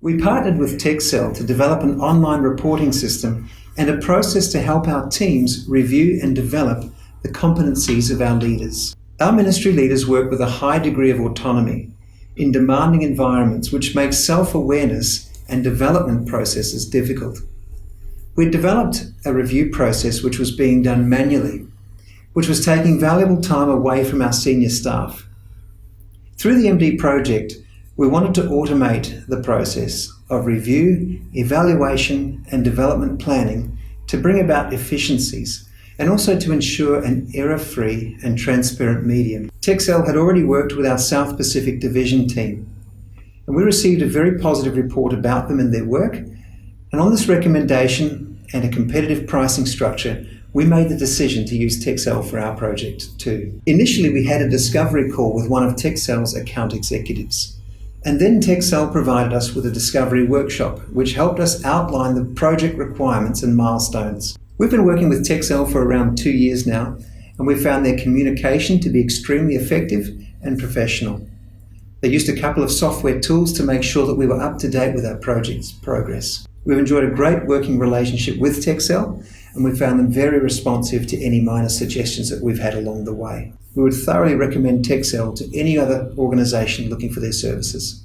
We partnered with Tkxel to develop an online reporting system and a process to help our teams review and develop the competencies of our leaders. Our ministry leaders work with a high degree of autonomy in demanding environments, which makes self-awareness and development processes difficult. We developed a review process which was being done manually, which was taking valuable time away from our senior staff. Through the MD project, we wanted to automate the process of review, evaluation and development planning to bring about efficiencies and also to ensure an error-free and transparent medium. Tkxel had already worked with our South Pacific Division team, and we received a very positive report about them and their work. And on this recommendation and a competitive pricing structure, we made the decision to use Tkxel for our project too. Initially, we had a discovery call with one of Tkxel's account executives. And then Tkxel provided us with a discovery workshop, which helped us outline the project requirements and milestones. We've been working with Tkxel for around 2 years now, and we found their communication to be extremely effective and professional. They used a couple of software tools to make sure that we were up to date with our project's progress. We've enjoyed a great working relationship with Tkxel, and we found them very responsive to any minor suggestions that we've had along the way. We would thoroughly recommend Tkxel to any other organisation looking for their services.